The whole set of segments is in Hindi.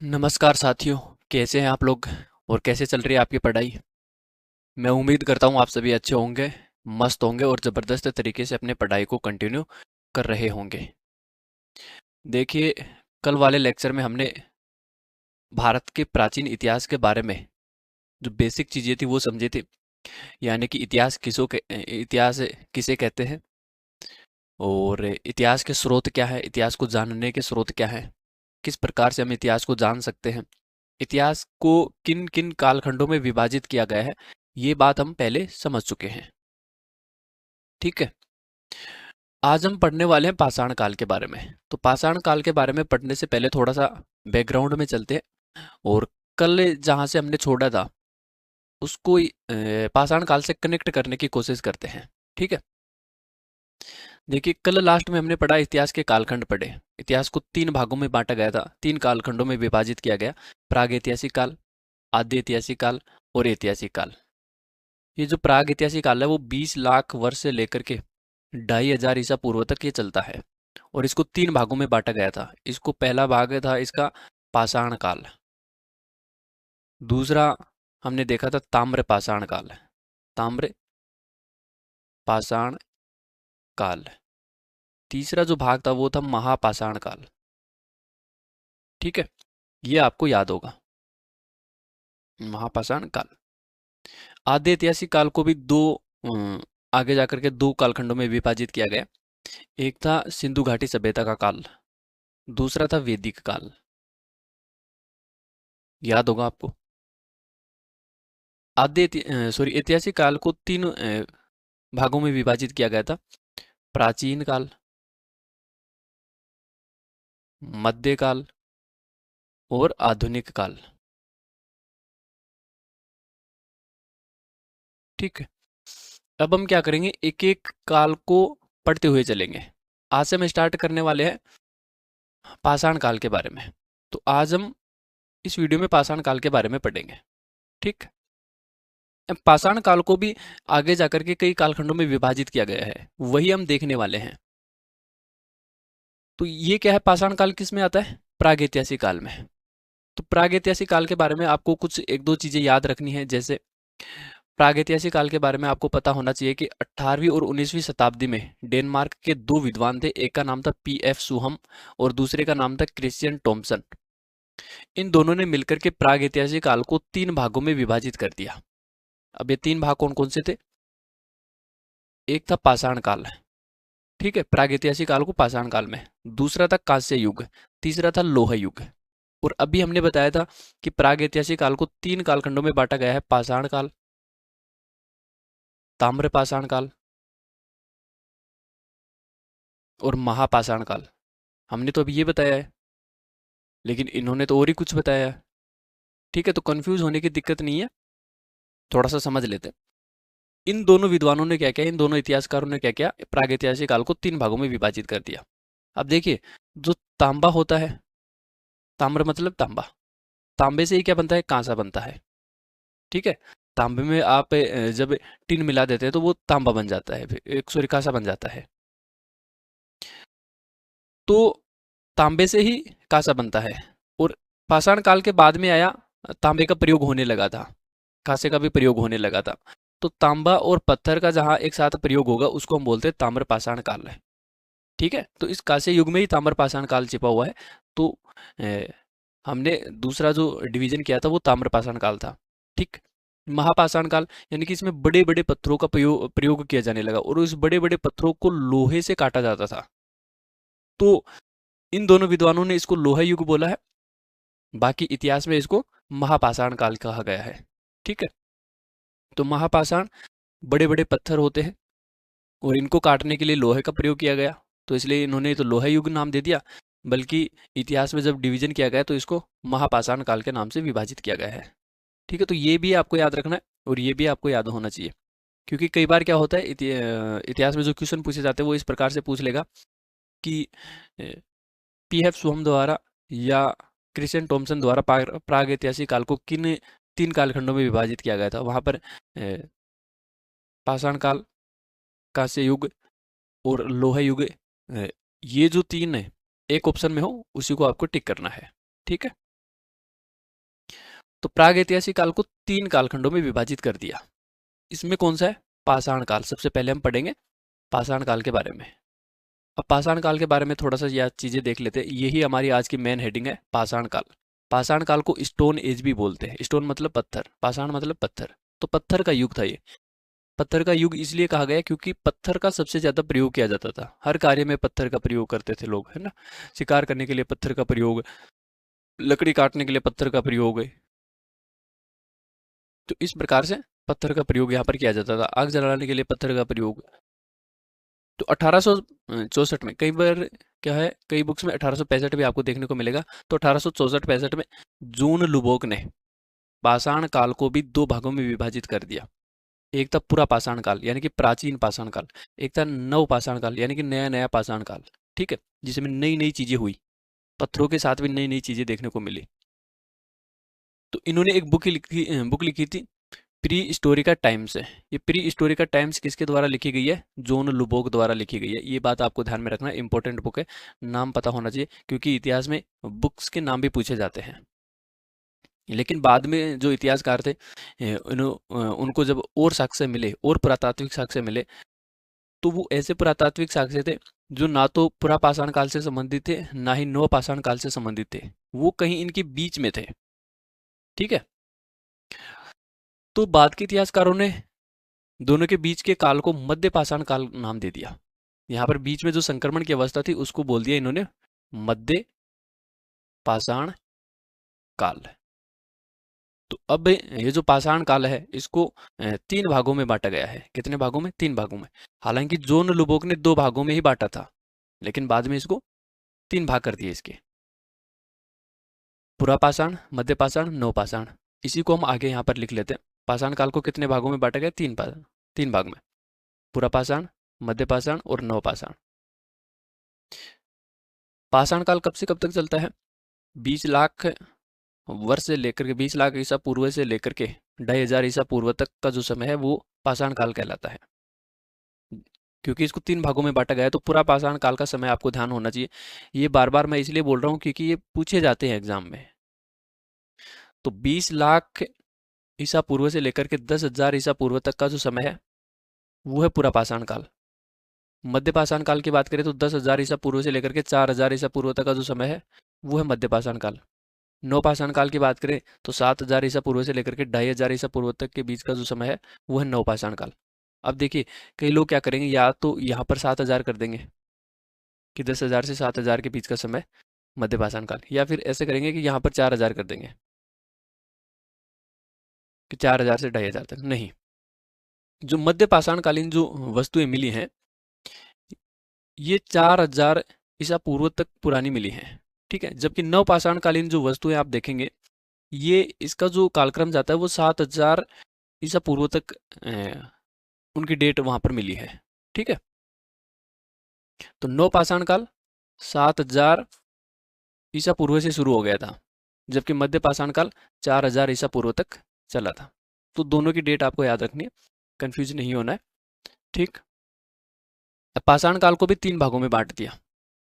नमस्कार साथियों। कैसे हैं आप लोग और कैसे चल रही है आपकी पढ़ाई। मैं उम्मीद करता हूँ आप सभी अच्छे होंगे, मस्त होंगे और ज़बरदस्त तरीके से अपने पढ़ाई को कंटिन्यू कर रहे होंगे। देखिए, कल वाले लेक्चर में हमने भारत के प्राचीन इतिहास के बारे में जो बेसिक चीज़ें थी वो समझी थी। यानी कि इतिहास किसे कहते हैं और इतिहास के स्रोत क्या है, इतिहास को जानने के स्रोत क्या है, किस प्रकार से हम इतिहास को जान सकते हैं, इतिहास को किन किन कालखंडों में विभाजित किया गया है, ये बात हम पहले समझ चुके हैं। ठीक है। आज हम पढ़ने वाले हैं पाषाण काल के बारे में। तो पाषाण काल के बारे में पढ़ने से पहले थोड़ा सा बैकग्राउंड में चलते हैं और कल जहाँ से हमने छोड़ा था उसको पाषाण काल से कनेक्ट करने की कोशिश करते हैं। ठीक है। देखिए, कल लास्ट में हमने पढ़ा इतिहास के कालखंड पढ़े। इतिहास को तीन भागों में बांटा गया था, तीन कालखंडों में विभाजित किया गया। प्राग ऐतिहासिक काल, आद्य ऐतिहासिक काल और ऐतिहासिक काल। ये जो प्राग ऐतिहासिक काल है वो 20 लाख वर्ष से लेकर के 2500 ईसा पूर्व तक ये चलता है और इसको तीन भागों में बांटा गया था। इसको पहला भाग था इसका पाषाण काल। दूसरा हमने देखा था ताम्र पाषाण काल। ताम्र पाषाण काल। तीसरा जो भाग था वो था महापाषाण काल। ठीक है, ये आपको याद होगा, महापाषाण काल। आद्य ऐतिहासिक काल को भी आगे जाकर के दो कालखंडों में विभाजित किया गया। एक था सिंधु घाटी सभ्यता का काल, दूसरा था वैदिक काल। याद होगा आपको। ऐतिहासिक काल को तीन भागों में विभाजित किया गया था। प्राचीन काल, मध्यकाल और आधुनिक काल। ठीक है। अब हम क्या करेंगे, एक एक काल को पढ़ते हुए चलेंगे। आज से हम स्टार्ट करने वाले हैं पाषाण काल के बारे में। तो आज हम इस वीडियो में पाषाण काल के बारे में पढ़ेंगे। ठीक। अब पाषाण काल को भी आगे जाकर के कई कालखंडों में विभाजित किया गया है, वही हम देखने वाले हैं। तो ये क्या है, पाषाण काल किस में आता है, प्रागैतिहासिक काल में। तो प्रागैतिहासिक काल के बारे में आपको कुछ एक दो चीजें याद रखनी है। जैसे प्रागैतिहासिक काल के बारे में आपको पता होना चाहिए कि 18वीं और 19वीं शताब्दी में डेनमार्क के दो विद्वान थे। एक का नाम था P.F. सुहम और दूसरे का नाम था क्रिश्चियन टॉमसन। इन दोनों ने मिलकर के प्रागैतिहासिक काल को तीन भागों में विभाजित कर दिया। अब ये तीन भाग कौन कौन से थे। एक था पाषाण काल। ठीक है, प्रागैतिहासिक काल को पाषाण काल में। दूसरा था कांस्य युग। तीसरा था लोह युग। और अभी हमने बताया था कि प्रागैतिहासिक काल को तीन कालखंडों में बांटा गया है, पाषाण काल, ताम्र पाषाण काल और महापाषाण काल। हमने तो अभी ये बताया है, लेकिन इन्होंने तो और ही कुछ बताया है। ठीक है, तो कंफ्यूज होने की दिक्कत नहीं है, थोड़ा सा समझ लेते हैं। इन दोनों विद्वानों ने क्या किया, इन दोनों इतिहासकारों ने क्या किया, प्रागैतिहासिक काल को तीन भागों में विभाजित कर दिया। अब देखिए, जो तांबा होता है, ताम्र मतलब तांबा, तांबे से ही क्या बनता है, कांसा बनता है। ठीक है। तांबे में आप जब टिन मिला देते हैं तो वो तांबा बन जाता है, फिर एक सॉरी कांसा बन जाता है। तो तांबे से ही कांसा बनता है। और पाषाण काल के बाद में आया, तांबे का प्रयोग होने लगा था, कांसे का भी प्रयोग होने लगा था। तो तांबा और पत्थर का जहाँ एक साथ प्रयोग होगा उसको हम बोलते हैं ताम्र पाषाण काल है। ठीक है, तो इस कांस्य युग में ही ताम्र पाषाण काल छिपा हुआ है। तो अ, हमने दूसरा जो डिवीजन किया था वो ताम्र पाषाण काल था। ठीक। महापाषाण काल यानी कि इसमें बड़े बड़े पत्थरों का प्रयोग प्रयोग किया जाने लगा और उस बड़े बड़े पत्थरों को लोहे से काटा जाता था। तो इन दोनों विद्वानों ने इसको लोहा युग बोला है, बाकी इतिहास में इसको महापाषाण काल कहा गया है। ठीक है। तो महापाषाण बड़े बड़े पत्थर होते हैं और इनको काटने के लिए लोहे का प्रयोग किया गया, तो इसलिए इन्होंने तो लोहा युग नाम दे दिया। बल्कि इतिहास में जब डिवीजन किया गया तो इसको महापाषाण काल के नाम से विभाजित किया गया है। ठीक है, तो ये भी आपको याद रखना है और ये भी आपको याद होना चाहिए। क्योंकि कई बार क्या होता है, इतिहास में जो क्वेश्चन पूछे जाते हैं वो इस प्रकार से पूछ लेगा कि P.F. सोहम द्वारा या क्रिश्चियन टॉमसन द्वारा प्राग ऐतिहासिक काल को किन तीन कालखंडों में विभाजित किया गया था। वहां पर पाषाण काल, कांस्य युग और लोह युग, ये जो तीन है एक ऑप्शन में हो उसी को आपको टिक करना है। ठीक है। तो प्रागैतिहासिक काल को 3 कालखंडों में विभाजित कर दिया। इसमें कौन सा है? पाषाण काल। सबसे पहले हम पढ़ेंगे पाषाण काल के बारे में। अब पाषाण काल के बारे में थोड़ा सा यह चीजें देख लेते हैं। यही हमारी आज की मेन हेडिंग है, पाषाण काल। पाषाण काल को स्टोन एज भी बोलते हैं। स्टोन मतलब पत्थर, पाषाण मतलब पत्थर। तो पत्थर का युग था ये। पत्थर का युग इसलिए कहा गया क्योंकि पत्थर का सबसे ज्यादा प्रयोग किया जाता था। हर कार्य में पत्थर का प्रयोग करते थे लोग, है ना। शिकार करने के लिए पत्थर का प्रयोग, लकड़ी काटने के लिए पत्थर का प्रयोग है। तो इस प्रकार से पत्थर का प्रयोग यहाँ पर किया जाता था। आग जलाने के लिए पत्थर का प्रयोग। तो 1864 में, कई बार क्या है, कई बुक्स में 1865 भी आपको देखने को मिलेगा। तो 1864-65 में जून लुबोक ने पाषाण काल को भी 2 भागों में विभाजित कर दिया। एक था पूरा पाषाण काल यानी कि प्राचीन पाषाण काल, एक था नव पाषाण काल यानी कि नया नया पाषाण काल। ठीक है, जिसमें नई नई चीजें हुई, पत्थरों के साथ भी नई नई चीजें देखने को मिली। तो इन्होंने एक बुक लिखी थी, प्री हिस्टोरिका टाइम्स है। ये प्री हिस्टोरिका टाइम्स किसके द्वारा लिखी गई है? जॉन लुबोक द्वारा लिखी गई है। ये बात आपको ध्यान में रखना, इंपॉर्टेंट बुक है, नाम पता होना चाहिए, क्योंकि इतिहास में बुक्स के नाम भी पूछे जाते हैं। लेकिन बाद में जो इतिहासकार थे, उनको जब और साक्ष्य मिले, और पुरातात्विक साक्ष्य मिले, तो वो ऐसे पुरातात्विक साक्ष्य थे जो ना तो पुरापाषाण काल से संबंधित थे, ना ही नवपाषाण काल से संबंधित थे। वो कहीं इनके बीच में थे। ठीक है, तो बाद के इतिहासकारों ने दोनों के बीच के काल को मध्य पाषाण काल नाम दे दिया। यहाँ पर बीच में जो संक्रमण की अवस्था थी उसको बोल दिया इन्होंने मध्य पाषाण काल। तो अब ये जो पाषाण काल है इसको 3 भागों में बांटा गया है। कितने भागों में? 3 भागों में। हालांकि जॉन लुबोक ने 2 भागों में ही बांटा था, लेकिन बाद में इसको 3 भाग कर दिए इसके। पूरा पाषाण, मध्य पाषाण, नव पाषाण। इसी को हम आगे यहाँ पर लिख लेते हैं। पाषाण काल को कितने भागों में बांटा गया? 3 भाग में। पूरा पाषाण, मध्य पाषाण और नव पाषाण। पाषाण काल कब से कब तक चलता है? 20 लाख वर्ष से लेकर के 20 लाख ईसा पूर्व से लेकर के 2500 ईसा पूर्व तक का जो समय है वो पाषाण काल कहलाता है। क्योंकि इसको 3 भागों में बांटा गया है तो पूरा पाषाण काल का समय आपको ध्यान होना चाहिए। ये बार बार मैं इसलिए बोल रहा हूँ क्योंकि ये पूछे जाते हैं एग्जाम में। तो 20 लाख ईसा पूर्व से लेकर के 10,000 ईसा पूर्व तक का जो समय है वो है पूरा पाषाण काल। मध्य पाषाण काल की बात करें तो 10,000 ईसा पूर्व से लेकर के 4,000 ईसा पूर्व तक का जो समय है वो है मध्य पाषाण काल। नव पाषाण काल की बात करें तो 7,000 ईसा पूर्व से लेकर के 2,500 ईसा पूर्व तक के बीच का जो समय है वो है नव पाषाण काल। अब देखिए, कई लोग क्या करेंगे, या तो यहाँ पर 7,000 कर देंगे कि 10,000 से 7,000 के बीच का समय मध्य पाषाण काल, या फिर ऐसे करेंगे कि यहाँ पर 4,000 कर देंगे कि 4,000 से 2,500 तक। नहीं, जो मध्य पाषाण कालीन जो वस्तुएं मिली हैं ये 4,000 ईसा पूर्व तक पुरानी मिली हैं। ठीक है, जबकि नव पाषाण कालीन जो वस्तुएं आप देखेंगे ये इसका जो कालक्रम जाता है वो 7,000 ईसा पूर्व तक उनकी डेट वहां पर मिली है। ठीक है, तो नव पाषाण काल 7,000 ईसा पूर्व से शुरू हो गया था, जबकि मध्य पाषाण काल 4,000 ईसा पूर्व तक चला था। तो दोनों की डेट आपको याद रखनी है, कंफ्यूज नहीं होना है। ठीक, पाषाण काल को भी 3 भागों में बांट दिया,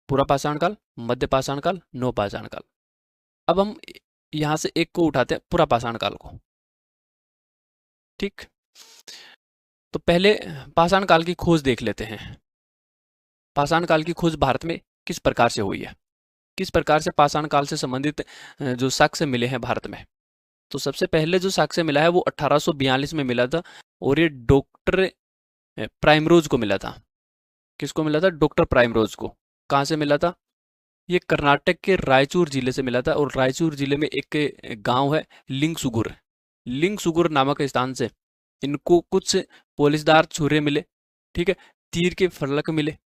पूरा पाषाण काल, मध्य पाषाण काल, नव पाषाण काल। अब हम यहां से एक को उठाते हैं, पूरा पाषाण काल को। ठीक, तो पहले पाषाण काल की खोज देख लेते हैं। पाषाण काल की खोज भारत में किस प्रकार से हुई है, किस प्रकार से पाषाण काल से संबंधित जो साक्ष्य मिले हैं भारत में। तो सबसे पहले जो साक्ष्य मिला है वो 1842 में मिला था, और ये डॉक्टर प्राइमरोज को मिला था। किसको मिला था? डॉक्टर प्राइमरोज को। कहाँ से मिला था? ये कर्नाटक के रायचूर जिले से मिला था, और रायचूर जिले में एक गांव है लिंगसुगुर। लिंगसुगुर नामक स्थान से इनको कुछ पोलिसदार छुरे मिले। ठीक है, तीर के फलक मिले।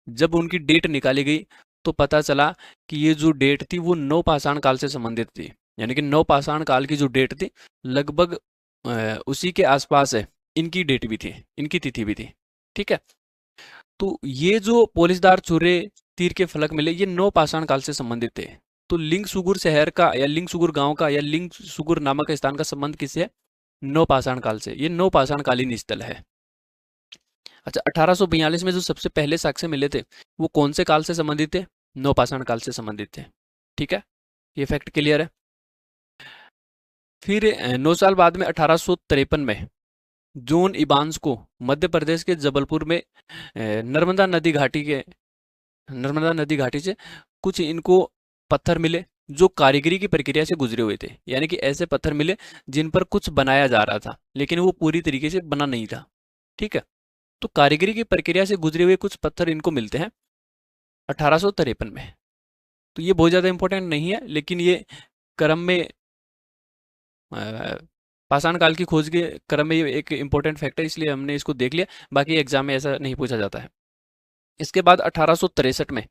जब उनकी डेट निकाली गई तो पता चला कि ये जो डेट थी वो नव पाषाण काल से संबंधित थी, यानी कि नव पाषाण काल की जो डेट थी लगभग उसी के आसपास है इनकी डेट भी थी, इनकी तिथि भी थी। ठीक है, तो ये जो पोलिसदार छुरे, तीर के फलक मिले, ये नव पाषाण काल से संबंधित थे। तो लिंगसुगुर शहर का या लिंगसुगुर गांव का या लिंगसुगुर नामक स्थान का संबंध किससे है? नव पाषाण काल से। ये नव पाषाण कालीन स्थल है। अच्छा, 1842 में जो सबसे पहले साक्ष्य मिले थे वो कौन से काल से संबंधित थे? नवपाषाण काल से संबंधित थे। ठीक है, ये फैक्ट क्लियर है। फिर 9 साल बाद में 1853 में जॉन इबांस को मध्य प्रदेश के जबलपुर में नर्मदा नदी घाटी से कुछ इनको पत्थर मिले जो कारीगरी की प्रक्रिया से गुजरे हुए थे, यानी कि ऐसे पत्थर मिले जिन पर कुछ बनाया जा रहा था लेकिन वो पूरी तरीके से बना नहीं था। ठीक है, तो कारीगरी की प्रक्रिया से गुजरे हुए कुछ पत्थर इनको मिलते हैं 1853 में। तो ये बहुत ज़्यादा इंपॉर्टेंट नहीं है, लेकिन ये क्रम में पाषाण काल की खोज के क्रम में ये एक इम्पोर्टेंट फैक्ट है, इसलिए हमने इसको देख लिया। बाकी एग्जाम में ऐसा नहीं पूछा जाता है। इसके बाद 1863 में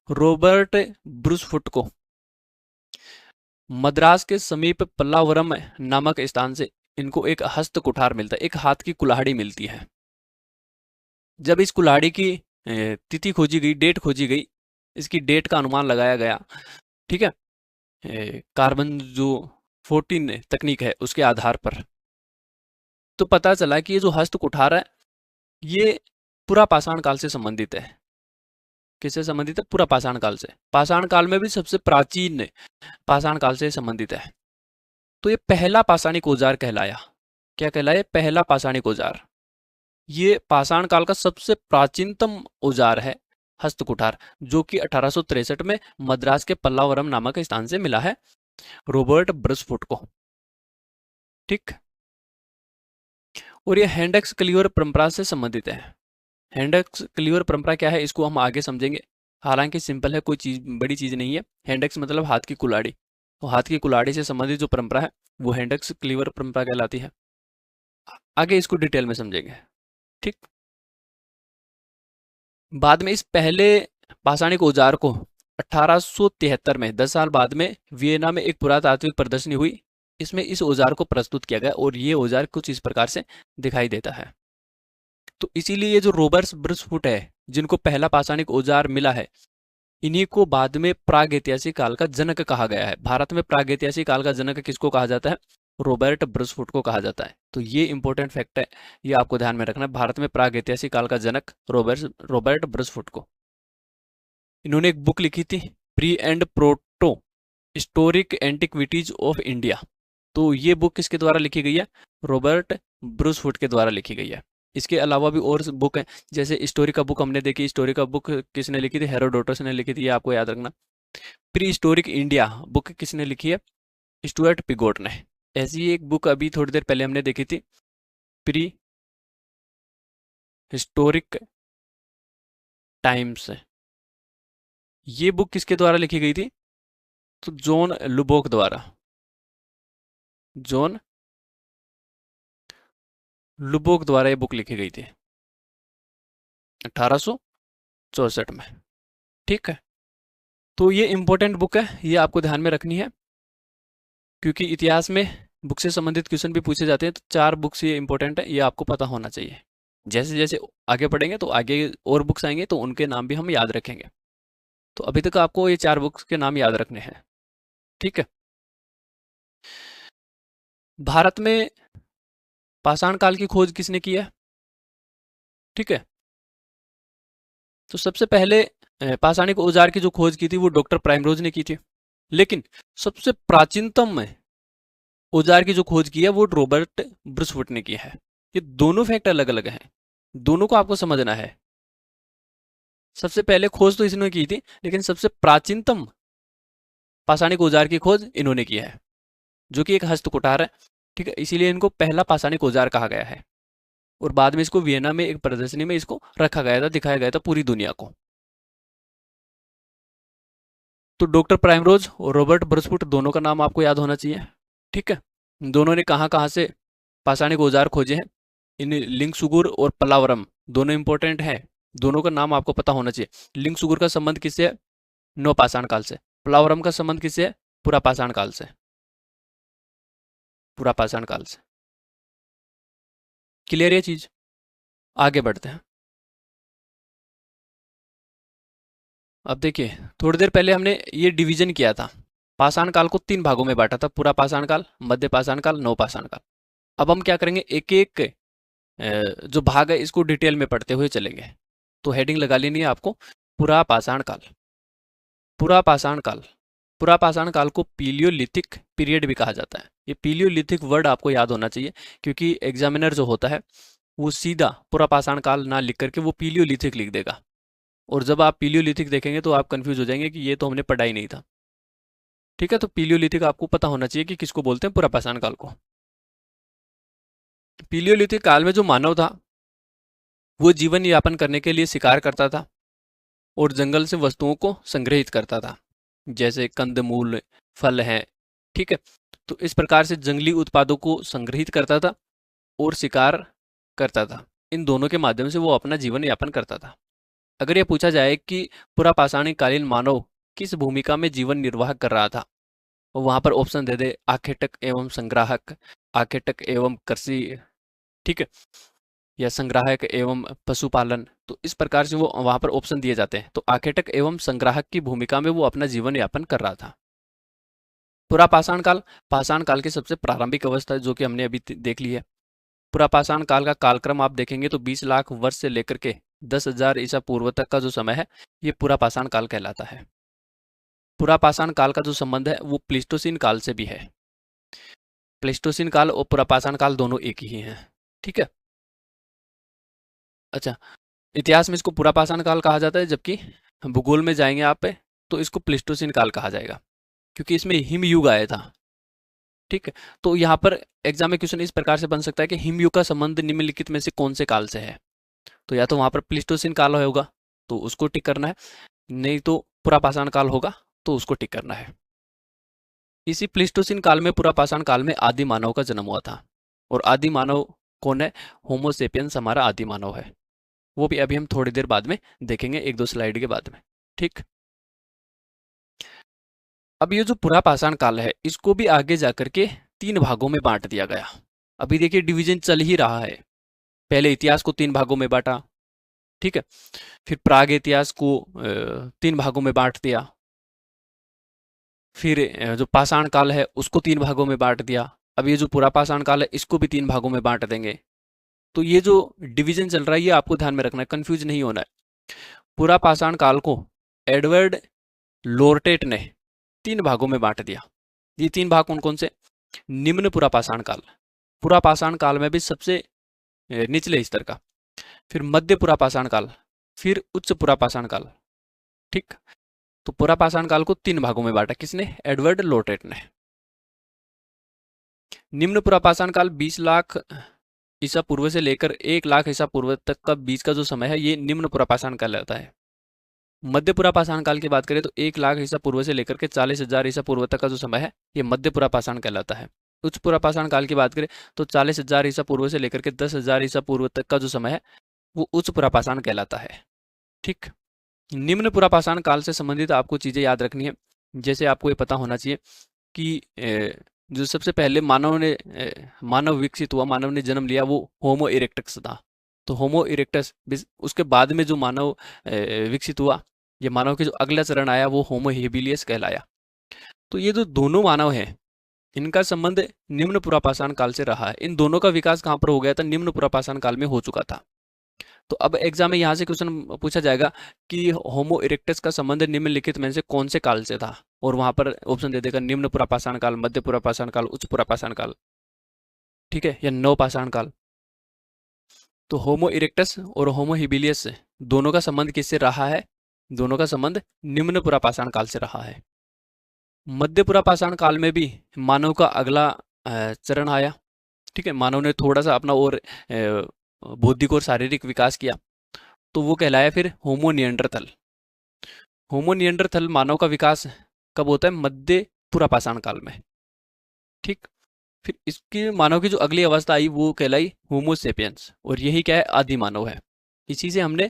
रॉबर्ट ब्रूसफुट को मद्रास के समीप पल्लावरम नामक स्थान से इनको एक हस्त कुठार मिलता है, एक हाथ की कुल्हाड़ी मिलती है। जब इस कुल्हाड़ी की तिथि खोजी गई, डेट खोजी गई, इसकी डेट का अनुमान लगाया गया, ठीक है, कार्बन जो 14 तकनीक है उसके आधार पर, तो पता चला कि ये जो हस्त कुठार है ये पूरा पाषाण काल से संबंधित है। किससे संबंधित है? पूरा पाषाण काल से। पाषाण काल में भी सबसे प्राचीन पाषाण काल से संबंधित है। तो ये पहला पाषाणिक औजार कहलाया। क्या कहलाया? पहला पाषाणिक औजार। ये पाषाण काल का सबसे प्राचीनतम औजार है हस्त कुठार, जो कि 1863 में मद्रास के पल्लावरम नामक स्थान से मिला है रॉबर्ट ब्रूसफुट को। ठीक, और ये हैंडक्स क्लीवर परंपरा से संबंधित है। हैंडक्स क्लीवर परंपरा क्या है इसको हम आगे समझेंगे। हालांकि सिंपल है, कोई चीज बड़ी चीज नहीं है। हैंडक्स मतलब हाथ की कुल्हाड़ी, तो हाथ की कुल्हाड़ी से संबंधित जो परंपरा है वो हैंडक्स क्लीवर परंपरा कहलाती है। आगे इसको डिटेल में समझेंगे। ठीक, बाद में इस पहले पाषाणिक औजार को 1873 में 10 साल बाद में वियना में एक पुरातात्विक प्रदर्शनी हुई। इसमें इस औजार को प्रस्तुत किया गया और ये औजार कुछ इस प्रकार से दिखाई देता है। तो इसीलिए ये जो रॉबर्ट ब्रूसफुट है, जिनको पहला पाषाणिक औजार मिला है, इन्हीं को बाद में प्रागैतिहासिक काल का जनक कहा गया है। भारत में प्रागैतिहासिक काल का जनक किसको कहा जाता है? रॉबर्ट ब्रूसफुट को कहा जाता है। तो ये इंपॉर्टेंट फैक्ट है, ये आपको ध्यान में रखना है। भारत में प्रागैतिहासिक काल का जनक रॉबर्ट ब्रूसफुट को। इन्होंने एक बुक लिखी थी, pre and proto historic antiquities of India. तो ये बुक किसके द्वारा लिखी गई है? रॉबर्ट ब्रूसफुट के द्वारा लिखी गई है। इसके अलावा भी और बुक है, जैसे हिस्टोरी का बुक हमने देखी। हिस्टोरी का बुक किसने लिखी थी? हेरोडोटस ने लिखी थी, ये आपको याद रखना। प्री हिस्टोरिक इंडिया बुक किसने लिखी है? स्टुअर्ट पिगोट ने। ऐसी एक बुक अभी थोड़ी देर पहले हमने देखी थी, प्री हिस्टोरिक टाइम्स। ये बुक किसके द्वारा लिखी गई थी? तो जॉन लुबोक द्वारा। जॉन लुबोक द्वारा ये बुक लिखी गई थी 1864 में। ठीक है, तो ये इंपॉर्टेंट बुक है, ये आपको ध्यान में रखनी है, क्योंकि इतिहास में बुक से संबंधित क्वेश्चन भी पूछे जाते हैं। तो 4 बुक्स ये इंपॉर्टेंट है, ये आपको पता होना चाहिए। जैसे जैसे आगे पढ़ेंगे तो आगे और बुक्स आएंगे तो उनके नाम भी हम याद रखेंगे। तो अभी तक आपको ये 4 बुक्स के नाम याद रखने हैं। ठीक है, भारत में पाषाण काल की खोज किसने की है? ठीक है, तो सबसे पहले पाषाणिक औजार की जो खोज की थी वो डॉक्टर प्राइमरोज ने की थी। लेकिन सबसे प्राचीनतम औजार की जो खोज की है वो रॉबर्ट ब्रूसफुट ने की है। ये दोनों फैक्ट अलग अलग हैं, दोनों को आपको समझना है। सबसे पहले खोज तो इसने की थी, लेकिन सबसे प्राचीनतम पाषाणिक औजार की खोज इन्होंने की है, जो कि एक हस्त कुठार है। ठीक है, इसीलिए इनको पहला पाषाणिक औजार कहा गया है। और बाद में इसको वियना में एक प्रदर्शनी में इसको रखा गया था, दिखाया गया था पूरी दुनिया को। तो डॉक्टर प्राइमरोज और रॉबर्ट ब्रूसफुट दोनों का नाम आपको याद होना चाहिए। ठीक है, दोनों ने कहाँ कहाँ से पाषाणिक औजार खोजे हैं? इन लिंगसुगुर और पल्लावरम दोनों इंपॉर्टेंट हैं, दोनों का नाम आपको पता होना चाहिए। लिंगसुगुर का संबंध किससे है? नव पाषाण काल से। पल्लावरम का संबंध किससे है? पूरा पाषाण काल से। पूरा पाषाण काल से। क्लियर ये चीज? आगे बढ़ते हैं। अब देखिए, थोड़ी देर पहले हमने ये डिवीजन किया था, पाषाण काल को 3 भागों में बांटा था, पूरा पाषाण काल, मध्य पाषाण काल, नव पाषाण काल। अब हम क्या करेंगे, एक एक जो भाग है इसको डिटेल में पढ़ते हुए चलेंगे। तो हेडिंग लगा लेनी है आपको, पूरा पाषाण काल। पूरा पाषाण काल पुरापाषाण काल को पीलियोलिथिक पीरियड भी कहा जाता है। ये पीलियोलिथिक वर्ड आपको याद होना चाहिए, क्योंकि एग्जामिनर जो होता है वो सीधा पुरापाषाण काल ना लिख करके वो पीलियोलिथिक लिख देगा, और जब आप पीलियोलिथिक देखेंगे तो आप कंफ्यूज हो जाएंगे कि ये तो हमने पढ़ा ही नहीं था। ठीक है, तो पीलियोलिथिक आपको पता होना चाहिए कि किसको बोलते हैं, पुरापाषाण काल को। पीलियोलिथिक काल में जो मानव था वो जीवन यापन करने के लिए शिकार करता था और जंगल से वस्तुओं को संग्रहित करता था, जैसे कंदमूल, फल हैं। ठीक है, तो इस प्रकार से जंगली उत्पादों को संग्रहित करता था और शिकार करता था। इन दोनों के माध्यम से वो अपना जीवन यापन करता था। अगर ये पूछा जाए कि पुरापाषाण कालीन मानव किस भूमिका में जीवन निर्वाह कर रहा था, और वहां पर ऑप्शन दे दे आखेटक एवं संग्राहक, आखेटक एवं कृषि, ठीक है, या संग्राहक एवं पशुपालन, तो इस प्रकार से वो वहां पर ऑप्शन दिए जाते हैं। तो आखेटक एवं संग्राहक की भूमिका में वो अपना जीवन यापन कर रहा था। पुरापाषाण काल पाषाण काल की सबसे प्रारंभिक अवस्था है, जो कि हमने अभी देख ली है। पुरापाषाण काल का कालक्रम आप देखेंगे तो 20 लाख वर्ष से लेकर के 10,000 ईसा पूर्व तक का जो समय है, ये पुरापाषाण काल कहलाता है। पुरापाषाण काल का जो संबंध है वो प्लीस्टोसीन काल से भी है। प्लीस्टोसीन काल और पुरापाषाण काल दोनों एक ही हैं। ठीक है, अच्छा, इतिहास में इसको पुरापाषाण काल कहा जाता है, जबकि भूगोल में जाएंगे आप पे तो इसको प्लीस्टोसीन काल कहा जाएगा, क्योंकि इसमें हिमयुग आया था। ठीक है, तो यहाँ पर एग्जाम में क्वेश्चन इस प्रकार से बन सकता है कि हिमयुग का संबंध निम्नलिखित में से कौन से काल से है। तो या तो वहां पर प्लीस्टोसीन काल होगा तो उसको टिक करना है, नहीं तो पुरापाषाण काल होगा तो उसको टिक करना है। इसी प्लीस्टोसीन काल में, पुरापाषाण काल में आदि मानव का जन्म हुआ था। और आदि मानव कौन है? होमोसेपियंस हमारा आदि मानव है। वो भी अभी हम थोड़ी देर बाद में देखेंगे, 1-2 स्लाइड के बाद में। ठीक, अब ये जो पुरापाषाण काल है इसको भी आगे जाकर के 3 भागों में बांट दिया गया। अभी देखिए डिवीजन चल ही रहा है। पहले इतिहास को 3 भागों में बांटा, ठीक है, फिर प्राग इतिहास को 3 भागों में बांट दिया, फिर जो पाषाण काल है उसको 3 भागों में बांट दिया। अब ये जो पुरापाषाण काल है इसको भी 3 भागों में बांट देंगे। तो ये जो डिवीजन चल रहा है ये आपको ध्यान में रखना है, कंफ्यूज नहीं होना है। पुरापाषाण काल को एडवर्ड लोरटेट ने 3 भागों में बांट दिया। ये 3 भाग कौन कौन से? निम्न पुरापाषाण काल, पुरापाषाण काल में भी सबसे निचले स्तर का, फिर मध्य पुरापाषाण काल, फिर उच्च पुरापाषाण काल। ठीक, तो पुरापाषाण काल को 3 भागों में बांटा, किसने? एडवर्ड लोरटेट ने। निम्न पुरापाषाण काल 20 लाख ईसा पूर्व से लेकर 1 लाख ईसा पूर्व तक का बीच का जो समय है ये निम्न पुरापाषाण काल कहलाता है। मध्य पुरापाषाण काल की बात करें तो 1 लाख ईसा पूर्व से लेकर के 40,000 ईसा पूर्व तक का जो समय है ये मध्य पुरापाषाण कहलाता है। उच्च पुरापाषाण काल की बात करें तो 40,000 ईसा पूर्व से लेकर के 10,000 ईसा पूर्व तक का जो समय है वो उच्च पुरापाषाण कहलाता है। ठीक, निम्न पुरापाषाण काल से संबंधित आपको चीजें याद रखनी है। जैसे आपको ये पता होना चाहिए कि जो सबसे पहले मानव विकसित हुआ, मानव ने जन्म लिया, वो होमो इरेक्टस था। तो होमो इरेक्टस, उसके बाद में जो मानव विकसित हुआ, ये मानव के जो अगला चरण आया वो होमो हेबिलियस कहलाया। तो ये जो दोनों मानव हैं इनका संबंध निम्न पुरापाषाण काल से रहा है। इन दोनों का विकास कहाँ पर हो गया था? निम्न पुरापाषाण काल में हो चुका था। तो अब एग्जाम में यहाँ से क्वेश्चन पूछा जाएगा कि होमो इरेक्टस का संबंध निम्नलिखित में से कौन से काल से था, और वहां पर ऑप्शन दे देगा निम्न पुरापाषाण काल, मध्य पुरापाषाण काल, उच्च पुरापाषाण काल, ठीक है, या नवपाषाण काल। तो होमो इरेक्टस और होमो हिबिलियस दोनों का संबंध किससे रहा है? दोनों का संबंध निम्न पुरापाषाण काल से रहा है। मध्य पुरापाषाण काल में भी मानव का अगला चरण आया। ठीक है, मानव ने थोड़ा सा अपना और बौद्धिक और शारीरिक विकास किया, तो वो कहलाया फिर होमो निएंडरथल। होमो निएंडरथल मानव का विकास कब होता है? मध्य पुरापाषाण काल में। ठीक, फिर इसकी मानव की जो अगली अवस्था आई वो कहलाई होमो सेपियंस, और यही क्या है? आदि मानव है। इसी से हमने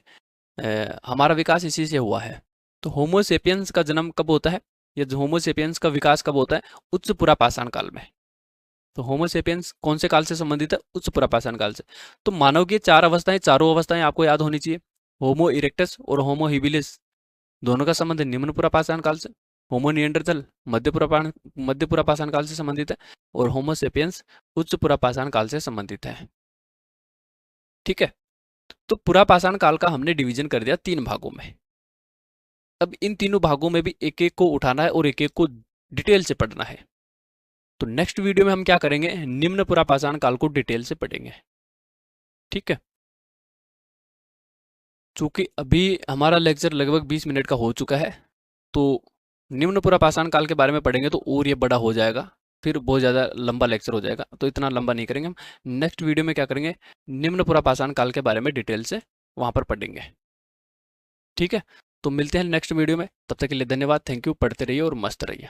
हमारा विकास इसी से हुआ है। तो होमो सेपियंस का जन्म कब होता है, या होमो सेपियंस का विकास कब होता है? उच्च पुरापाषाण काल में। तो होमो सेपियंस कौन से काल से संबंधित है? उच्च पुरापाषाण काल से। तो मानव की 4 अवस्थाएं, चारों अवस्थाएं आपको याद होनी चाहिए। होमो इरेक्टस और होमो हिबिलिस दोनों का संबंध निम्न पुरापाषाण काल से। होमो निएंडरथल मध्य पुरापाषाण काल से संबंधित है, और होमो सेपियंस उच्च पुरापाषाण काल से संबंधित है। ठीक है, तो पुरापाषाण काल का हमने डिवीजन कर दिया 3 भागों में। अब इन तीनों भागों में भी एक एक को उठाना है और एक एक को डिटेल से पढ़ना है। तो नेक्स्ट वीडियो में हम क्या करेंगे, निम्न पुरापाषाण काल को डिटेल से पढ़ेंगे। ठीक है, चूंकि अभी हमारा लेक्चर लगभग 20 मिनट का हो चुका है, तो निम्न पुरापाषाण काल के बारे में पढ़ेंगे तो और ये बड़ा हो जाएगा, फिर बहुत ज़्यादा लंबा लेक्चर हो जाएगा, तो इतना लंबा नहीं करेंगे हम। नेक्स्ट वीडियो में क्या करेंगे, निम्न पुरापाषाण काल के बारे में डिटेल से वहाँ पर पढ़ेंगे। ठीक है, तो मिलते हैं नेक्स्ट वीडियो में, तब तक के लिए धन्यवाद, थैंक यू, पढ़ते रहिए और मस्त रहिए।